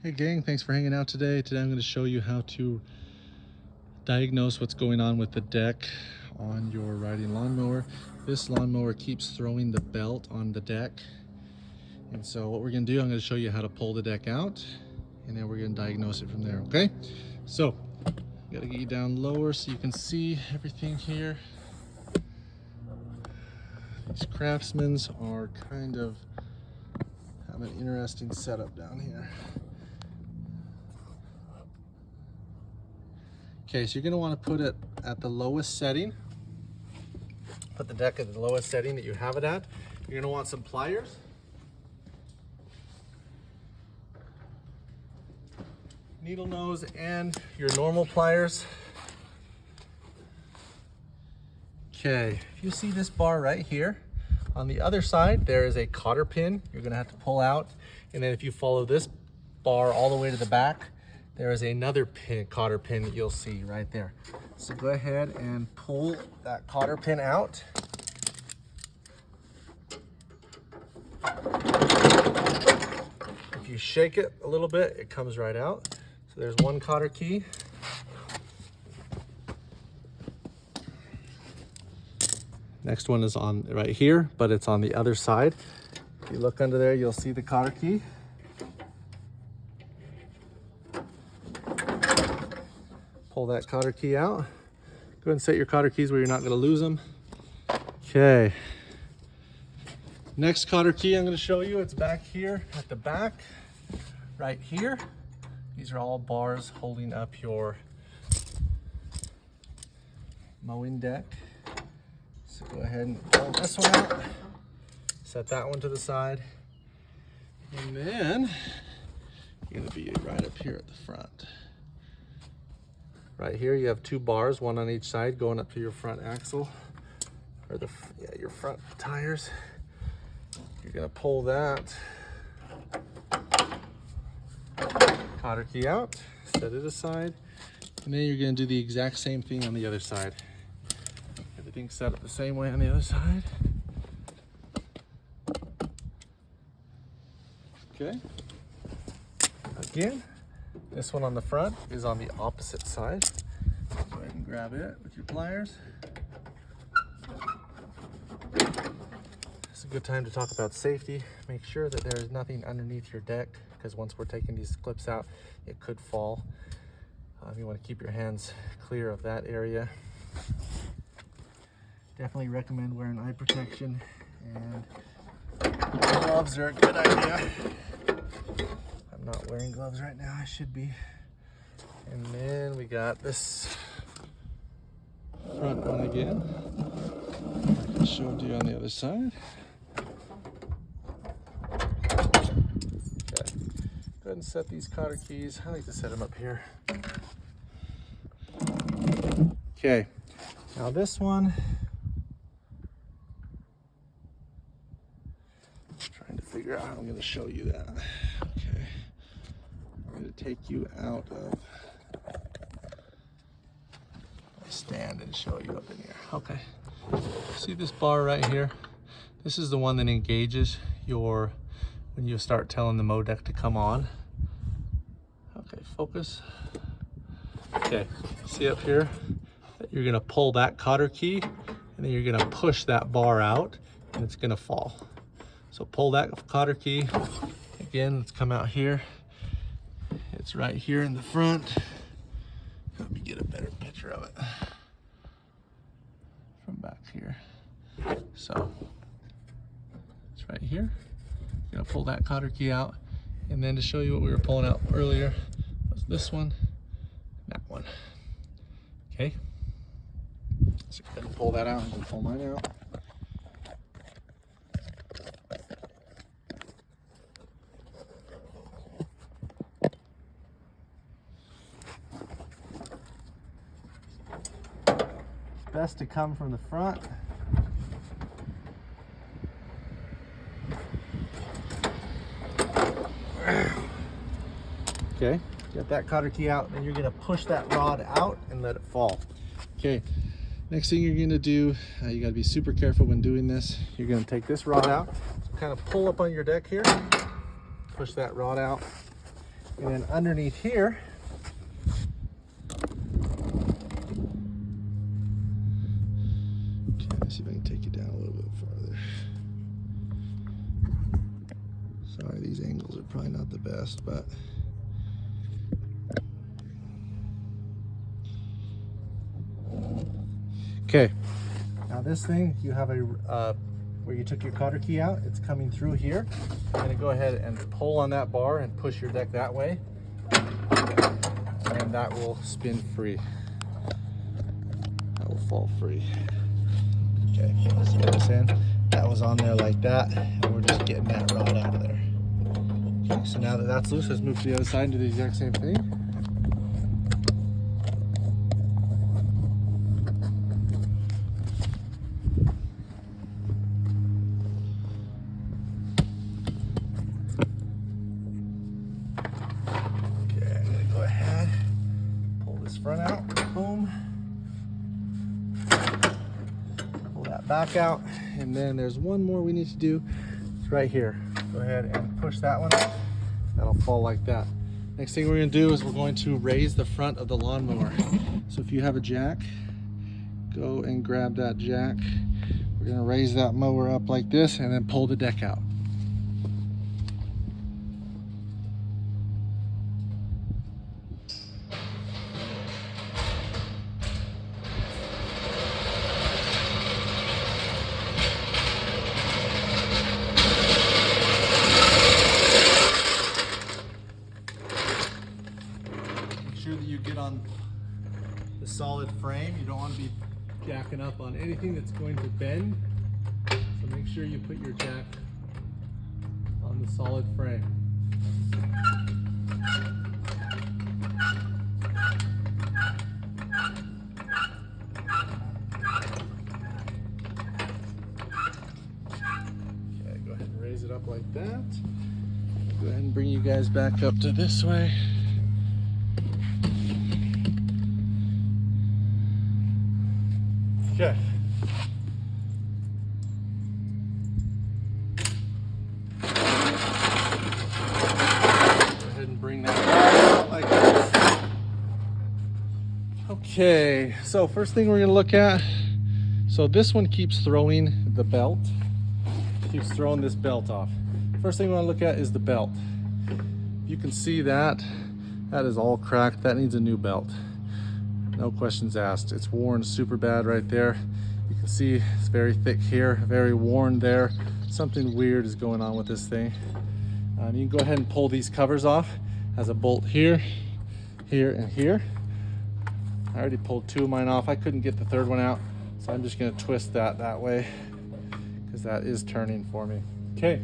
Hey gang, thanks for hanging out today. Today I'm going to show you how to diagnose what's going on with the deck on your riding lawnmower. This lawnmower keeps throwing the belt on the deck. And so what we're going to do, I'm going to show you how to pull the deck out and then we're going to diagnose it from there, okay? So, got to get you down lower so you can see everything here. These Craftsmans are kind of have an interesting setup down here. Okay, so you're going to want to put it at the lowest setting. Put the deck at the lowest setting that you have it at. You're going to want some pliers. Needle nose and your normal pliers. Okay, if you see this bar right here, on the other side there is a cotter pin you're going to have to pull out. And then if you follow this bar all the way to the back, there is another pin, cotter pin that you'll see right there. So go ahead and pull that cotter pin out. If you shake it a little bit, it comes right out. So there's one cotter key. Next one is on right here, but it's on the other side. If you look under there, you'll see the cotter key. Pull that cotter key out. Go ahead and set your cotter keys where you're not going to lose them. Okay. Next cotter key I'm going to show you, it's back here at the back, right here. These are all bars holding up your mowing deck. So go ahead and pull this one out. Set that one to the side. And then you're going to be right up here at the front. Right here you have two bars, one on each side going up to your front axle, or your front tires. You're gonna pull that cotter key out, set it aside, and then you're gonna do the exact same thing on the other side. Everything's set up the same way on the other side. Okay. Again. This one on the front is on the opposite side. Go ahead and grab it with your pliers. It's a good time to talk about safety. Make sure that there is nothing underneath your deck, because once we're taking these clips out, it could fall. You want to keep your hands clear of that area. Definitely recommend wearing eye protection, and gloves are a good idea. I'm not wearing gloves right now, I should be. And then we got this front one again. I just showed you on the other side. Okay, go ahead and set these cotter keys. I like to set them up here. Okay, now this one, I'm trying to figure out how I'm going to show you that. Okay. I'm going to take you out of my stand and show you up in here. Okay. See this bar right here? This is the one that engages when you start telling the mow deck to come on. Okay, focus. Okay, see up here? You're going to pull that cotter key and then you're going to push that bar out and it's going to fall. So pull that cotter key. Again, let's come out here. It's right here in the front. Let me get a better picture of it from back here. So it's right here. You're gonna pull that cotter key out, and then to show you what we were pulling out earlier was this one, that one. Okay. So go ahead and pull that out. I'm gonna pull mine out. Best to come from the front. Okay, get that cotter key out, and you're gonna push that rod out and let it fall. Okay, next thing you're gonna do, you gotta be super careful when doing this. You're gonna take this rod out, kind of pull up on your deck here, push that rod out, And then underneath here, okay, let's see if I can take you down a little bit farther. Sorry, these angles are probably not the best, but okay. Now this thing, you have a where you took your cotter key out, it's coming through here. You're gonna go ahead and pull on that bar and push your deck that way, and that will spin free. That will fall free. Okay, see what I'm saying? That was on there like that, and we're just getting that rod out of there. Okay, so now that that's loose, let's move to the other side and do the exact same thing. Okay, I'm gonna go ahead, pull this front out, boom. Pull that back out, and then there's one more we need to do. It's right here. Go ahead and push that one out. That'll fall like that. Next thing we're gonna do is we're going to raise the front of the lawnmower. So if you have a jack, go and grab that jack. We're gonna raise that mower up like this and then pull the deck out. Sure that you get on the solid frame. You don't want to be jacking up on anything that's going to bend. So make sure you put your jack on the solid frame. Okay, go ahead and raise it up like that. Go ahead and bring you guys back up to this way. Okay. Go ahead and bring that out like this. Okay, so first thing we're gonna look at, so this one keeps throwing the belt, keeps throwing this belt off. First thing we wanna look at is the belt. You can see that, that is all cracked. That needs a new belt. No questions asked. It's worn super bad right there. You can see it's very thick here, very worn there. Something weird is going on with this thing. You can go ahead and pull these covers off. Has a bolt here, here, and here. I already pulled 2 of mine off. I couldn't get the 3rd one out, so I'm just gonna twist that way because that is turning for me. Okay,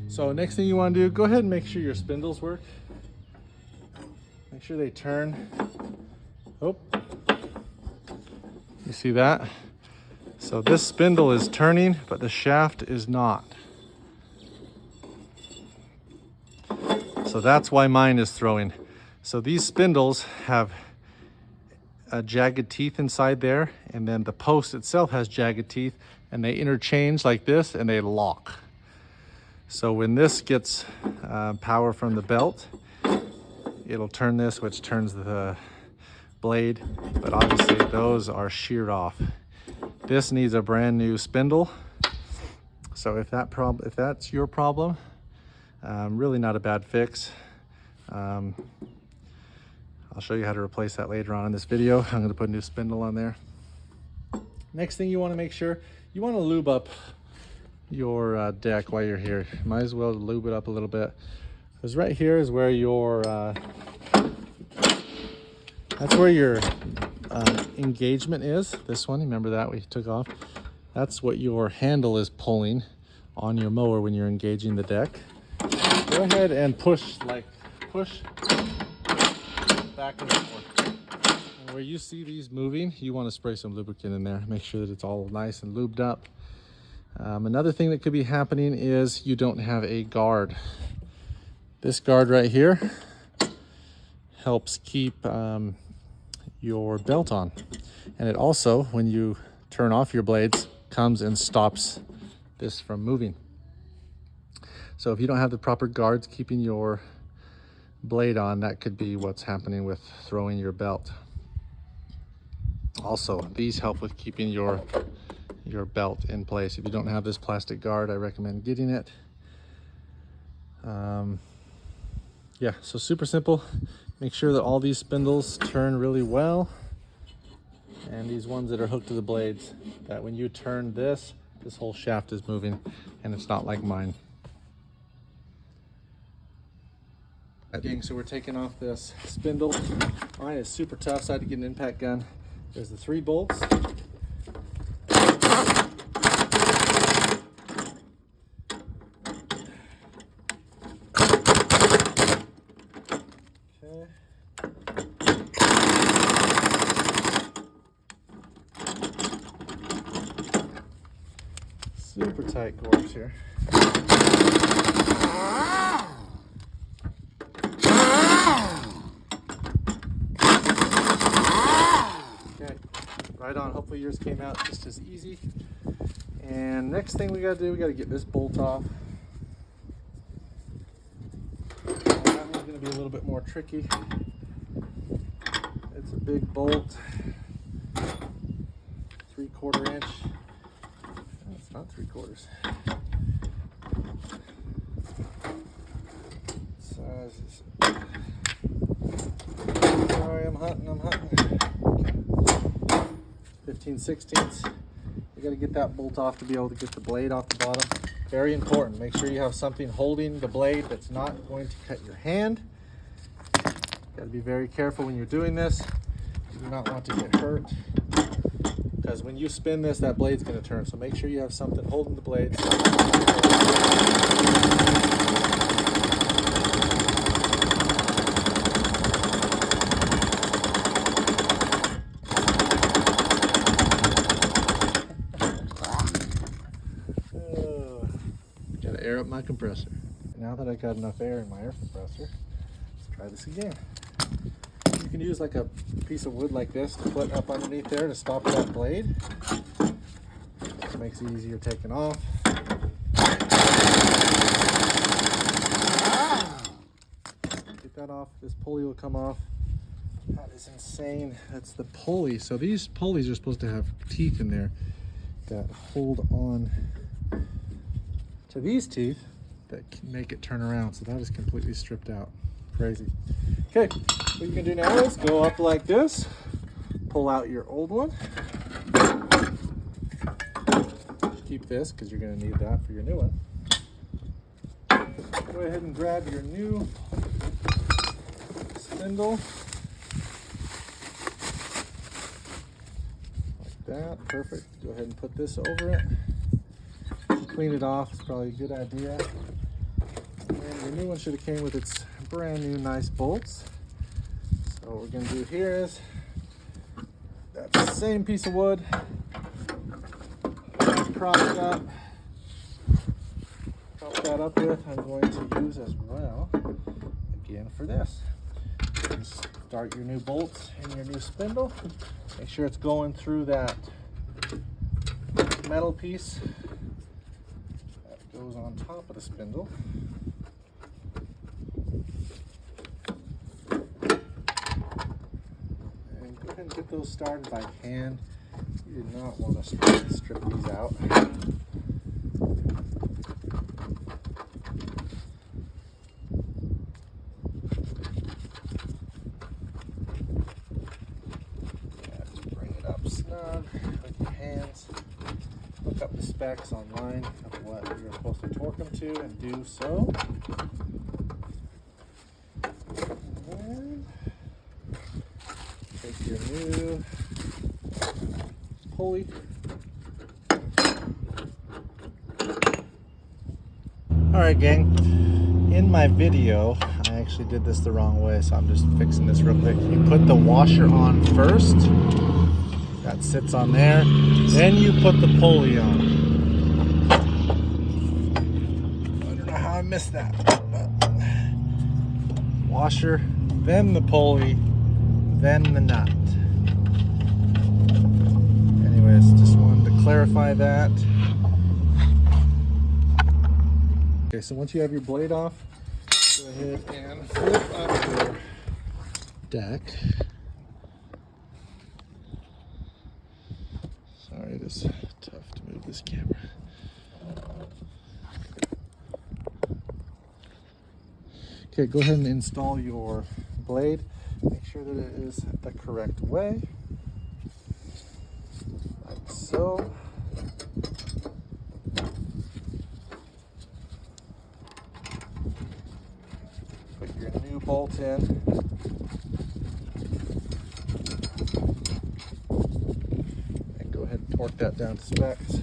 so next thing you wanna do, go ahead and make sure your spindles work. Make sure they turn. Oh, you see that? So this spindle is turning, but the shaft is not. So that's why mine is throwing. So these spindles have jagged teeth inside there, and then the post itself has jagged teeth, and they interchange like this and they lock. So when this gets power from the belt, it'll turn this, which turns the blade, but obviously those are sheared off. This needs a brand new spindle. So if that's your problem, really not a bad fix. I'll show you how to replace that later on in this video. I'm going to put a new spindle on there. Next thing you want to make sure, you want to lube up your deck while you're here. Might as well lube it up a little bit, because right here is where your that's where your engagement is. This one, remember that we took off? That's what your handle is pulling on your mower when you're engaging the deck. Go ahead and push back and forth. And where you see these moving, you want to spray some lubricant in there. Make sure that it's all nice and lubed up. Another thing that could be happening is you don't have a guard. This guard right here helps keep your belt on. And it also, when you turn off your blades, comes and stops this from moving. So if you don't have the proper guards keeping your blade on, that could be what's happening with throwing your belt. Also, these help with keeping your belt in place. If you don't have this plastic guard, I recommend getting it. Yeah, so super simple. Make sure that all these spindles turn really well. And these ones that are hooked to the blades, that when you turn this whole shaft is moving, and it's not like mine. So we're taking off this spindle. Mine is super tough, so I had to get an impact gun. There's the 3 bolts. Okay. Super tight gores here. Okay, right on. Hopefully yours came out just as easy. And next thing we gotta do, we gotta get this bolt off. That one's gonna be a little bit more tricky. It's a big bolt, 3/4 inch. It's not 3/4. Size is. Sorry, I'm hunting. Okay. 15/16. You got to get that bolt off to be able to get the blade off the bottom. Very important. Make sure you have something holding the blade that's not going to cut your hand. Got to be very careful when you're doing this. You do not want to get hurt, because when you spin this, that blade's going to turn. So make sure you have something holding the blades. Got to air up my compressor. Now that I got enough air in my air compressor, let's try this again. You can use like a piece of wood like this to put up underneath there to stop that blade. It makes it easier taking off. Get that off. This pulley will come off. That is insane. That's the pulley. So these pulleys are supposed to have teeth in there that hold on to these teeth that can make it turn around. So that is completely stripped out. Crazy. Okay, what you can do now is go up like this, pull out your old one. Keep this because you're going to need that for your new one. Go ahead and grab your new spindle. Like that, perfect. Go ahead and put this over it. Clean it off, it's probably a good idea. And your new one should have came with its brand new nice bolts. So what we're going to do here is, that's the same piece of wood, prop that up with, I'm going to use as well, again for this. Just start your new bolts in your new spindle. Make sure it's going through that metal piece that goes on top of the spindle. And get those started by hand. You do not want to strip these out. Yeah, just bring it up snug with your hands. Look up the specs online of what you're supposed to torque them to and do so. Take your new pulley. Alright gang, in my video I actually did this the wrong way, so I'm just fixing this real quick. You put the washer on first, that sits on there, then you put the pulley on. I don't know how I missed that, but washer, then the pulley, then the nut. Anyways, just wanted to clarify that. Okay, so once you have your blade off, go ahead and flip up your deck. Sorry, it is tough to move this camera. Okay, go ahead and install your blade. Make sure that it is the correct way, like so. Put your new bolt in. And go ahead and torque that down to specs.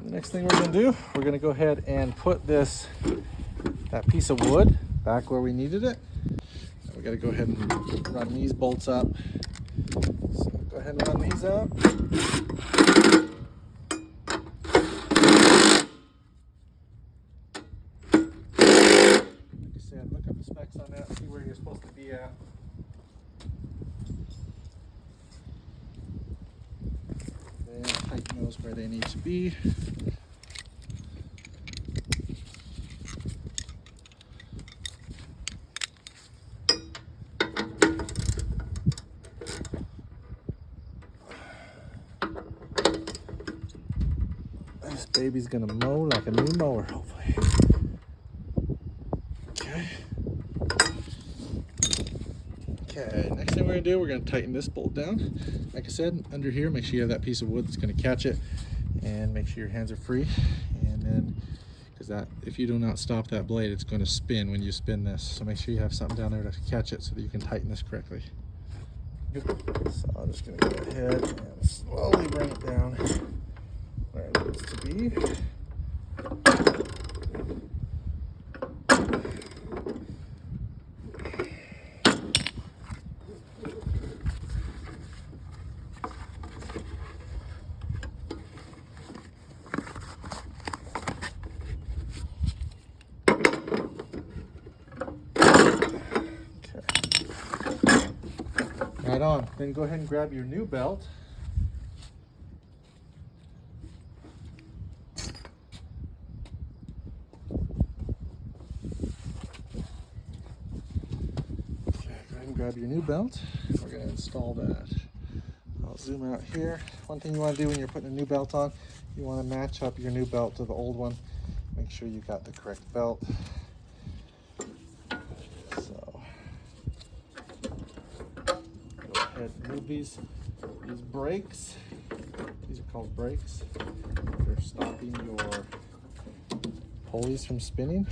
Next thing we're going to do, we're going to go ahead and put that piece of wood back where we needed it. We got to go ahead and run these bolts up. So go ahead and run these up. Like I said, look up the specs on that, see where you're supposed to be at. Then tighten those where they need to be. This baby's gonna mow like a new mower, hopefully. Okay, next thing we're gonna do, we're gonna tighten this bolt down. Like I said, under here, make sure you have that piece of wood that's gonna catch it, and make sure your hands are free. And then, because if you do not stop that blade, it's gonna spin when you spin this. So make sure you have something down there to catch it so that you can tighten this correctly. So I'm just gonna go ahead and slowly bring it down where it needs to be. Right on. Then go ahead and grab your new belt. Okay, go ahead and grab your new belt. We're going to install that. I'll zoom out here. One thing you want to do when you're putting a new belt on, you want to match up your new belt to the old one. Make sure you got the correct belt. Move these brakes. These are called brakes. They're stopping your pulleys from spinning.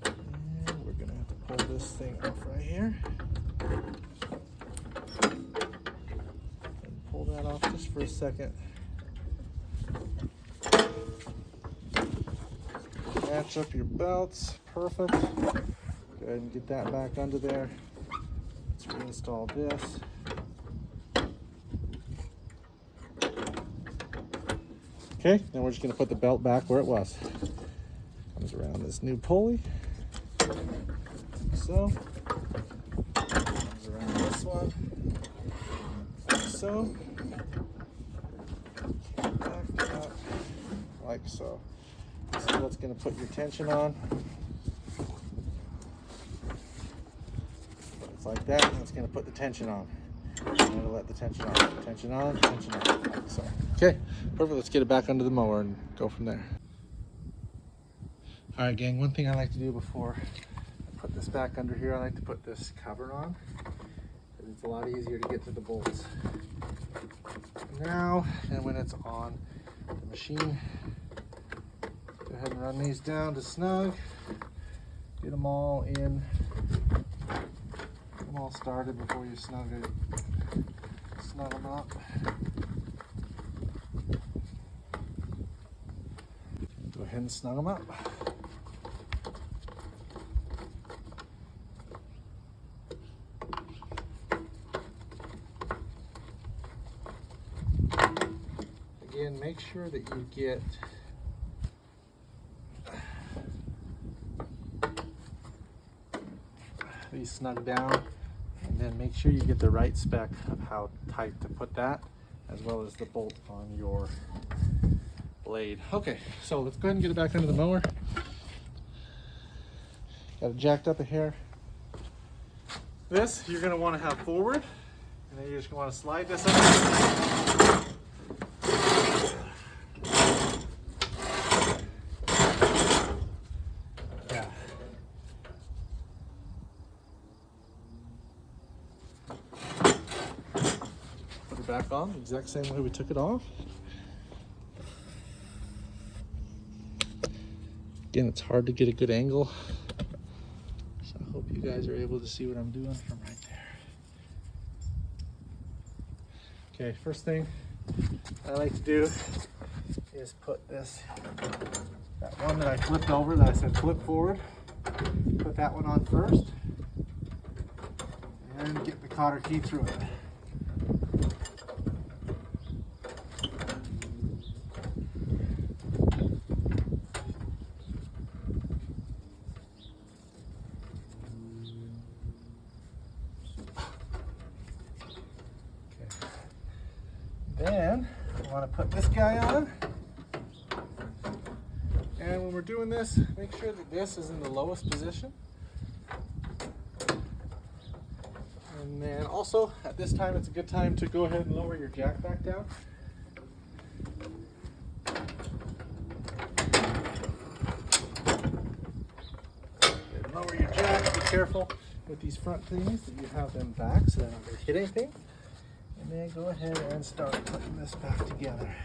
And we're gonna have to pull this thing off right here. And pull that off just for a second. Match up your belts. Perfect. Go ahead and get that back under there. Let's reinstall this. Okay, now we're just going to put the belt back where it was. Comes around this new pulley. Like so. Comes around this one. Like so. Back up. Like so. This is what's going to put your tension on. Like that, and it's going to put the tension on. I'm going to let the tension on. Tension on, tension on. Like so. Okay, perfect. Let's get it back under the mower and go from there. All right, gang, one thing I like to do before I put this back under here, I like to put this cover on, because it's a lot easier to get to the bolts. Now, and when it's on the machine, go ahead and run these down to snug. Get them all in. All started before you snug them up. Go ahead and snug them up. Again, make sure that you get these snug down. And then make sure you get the right spec of how tight to put that, as well as the bolt on your blade. Okay, so let's go ahead and get it back under the mower. Got it jacked up a hair. This you're going to want to have forward, and then you're just going to want to slide this up. Yeah. Put it back on the exact same way we took it off. Again, it's hard to get a good angle, so I hope you guys are able to see what I'm doing from right there. Okay, first thing I like to do is put that one that I flipped over that I said flip forward, put that one on first, and get the cotter key through it. Then I want to put this guy on, and when we're doing this, make sure that this is in the lowest position. And then also at this time, it's a good time to go ahead and lower your jack back down. And lower your jack. Be careful with these front things that you have them back so they're not going to hit anything. And then go ahead and start putting this back together.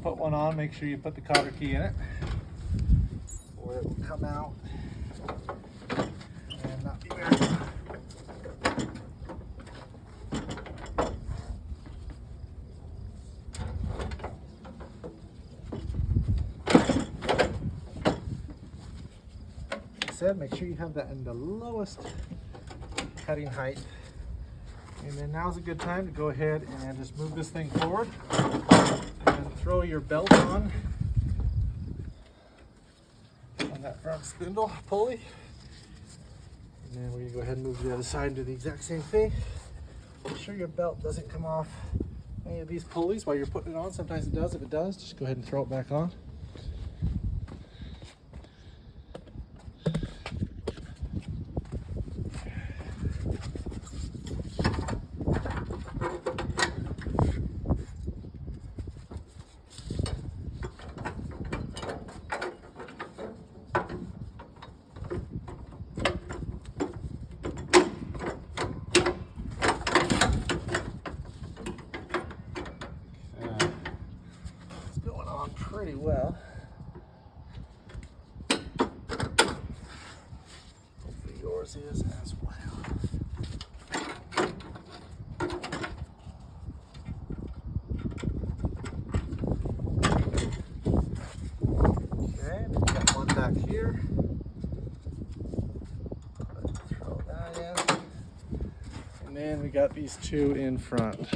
Put one on, make sure you put the cotter key in it, or it will come out and not be very good. Like I said, make sure you have that in the lowest cutting height. And then now's a good time to go ahead and just move this thing forward. Throw your belt on that front spindle pulley, and then we're going to go ahead and move to the other side and do the exact same thing. Make sure your belt doesn't come off any of these pulleys while you're putting it on. Sometimes it does. If it does, just go ahead and throw it back on. Pretty well. Hopefully yours is as well. Okay, we've got one back here. Let's throw that in. And then we got these two in front.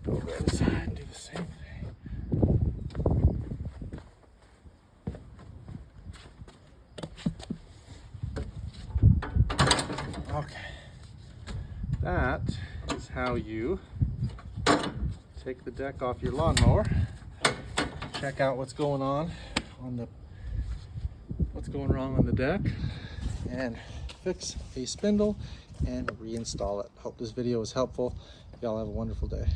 Go over the side and do the same thing. Okay, that is how you take the deck off your lawnmower. Check out what's going on what's going wrong on the deck, and fix a spindle and reinstall it. Hope this video was helpful. Y'all have a wonderful day.